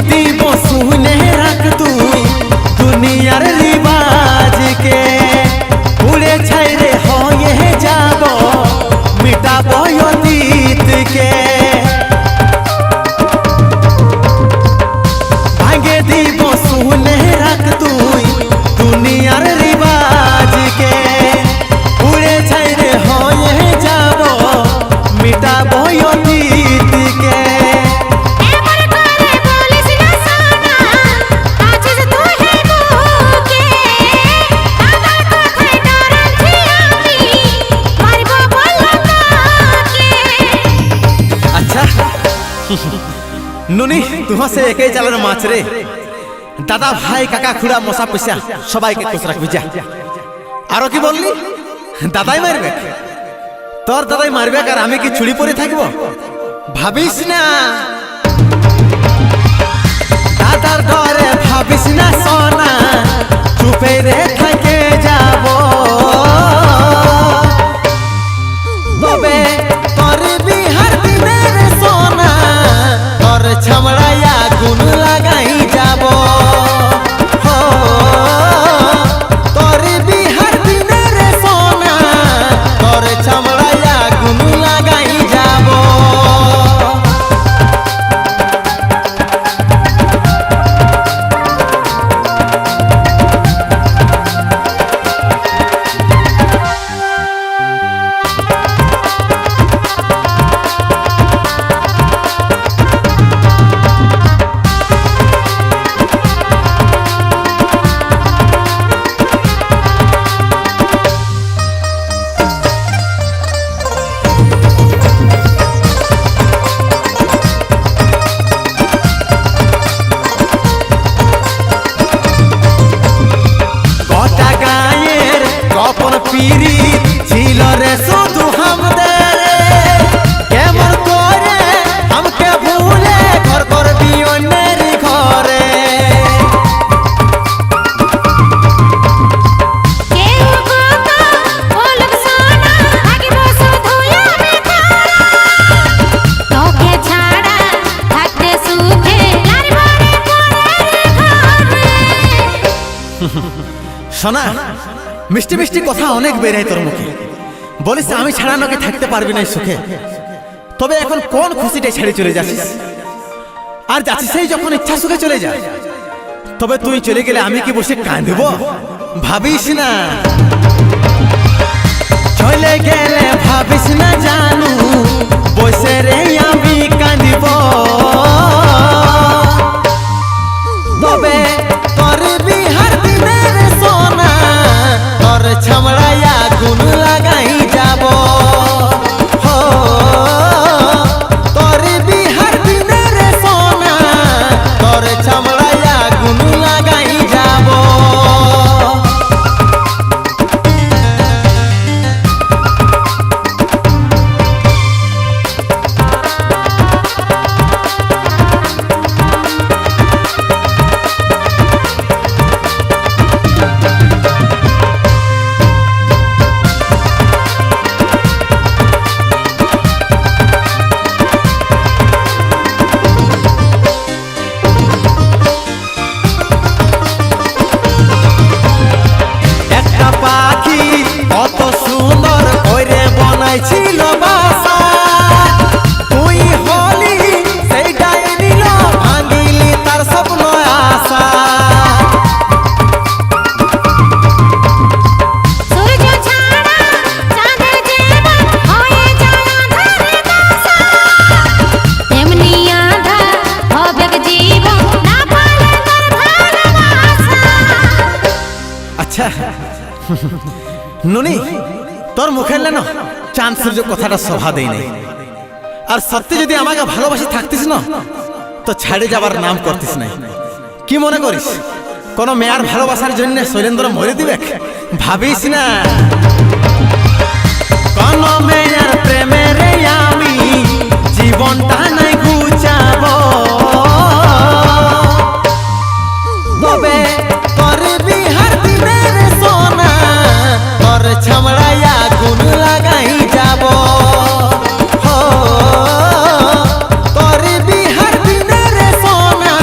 দিব শুনে রাখ তুই দুনিয়ার রিবাজকে উড়ে ছাইরে হয়ে যাব মিটাবো অতীতকে ভাঙে দিব শুনে রাখ তুই দুনিয়ার রিবাজকে উড়ে ছাইরে হয়ে যাব মিটাবো অতীতকে নুনি তুহা সে একই জালের মাছ রে দাদা ভাই কাকা খুড়া মশা পিসা সবাইকে খুশ রাখবি যা আরো কি বললি দাদাই মারবে তোর দাদাই মারবে আর আমি কি ছুরি পরে থাকবো ভাবিস না দাদার ডরে ভাবিস না সোনা চুপে রে থাকে যাব তবে তোর বিহার দিনের সোনা তোর ছামড়াইয়া গুণ লাগাই যাব তোর বিহার দিনের সোনা তোর ছামড়াইয়া গুণ লাগাই যাব পীড়িত ছিল রে শুধু আমাদের কেমন করে আমাকে ভুলে ঘর করবি অন্যের ঘরে শোনা মিষ্টি মিষ্টি কথা অনেক বেড়ে তোর মুখে বলিস আমি ছাড়া নাকি থাকতে পারবি না সুখে তবে এখন কোন খুশিটা ছেড়ে চলে যাচ্ছিস আর যাচ্ছিস সেই যখন ইচ্ছা সুখে চলে যায় তবে তুই চলে গেলে আমি কি বসে কাঁদব ভাবিস না চলে গেলে ভাবিস না জানু বসে রে আমি কাঁদিব তবে তোর বিহার দিনের সোনা তোর ছামড়াইয়া গুণ লাগাই যাব তোর বিহার দিনের সোনা তোর ছামড়াইয়া গুণ লাগাই যাব ছিল বাসা তুই হলি সেই ডাইনি ভাঙিলি তার স্বপ্ন আশা আচ্ছা নুনি তোর মুখের লেন চাঁদ সূর্য কথাটা শোভা দেয় নাই আর সত্যি যদি আমাকে ভালোবাসি থাকতিস না তো ছাড়ে যাবার নাম করতিস নাই কি মনে করিস কোন মেয়ার ভালোবাসার জন্য শৈলেন্দ্র মরে দিবে ভাবিস না কোন মেয়ার প্রেমের আমি জীবনটা নাই ঘুচাব তবে তোর বিহার দিনের সোনা তোর ছামড়াইয়া গুণ লাগাই যাব তোর বিহার দিনের সোনা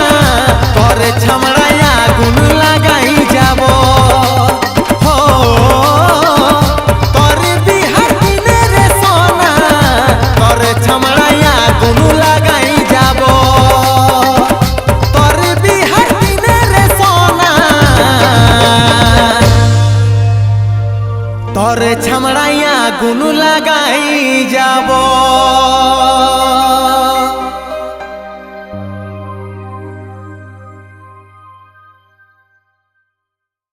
আগুন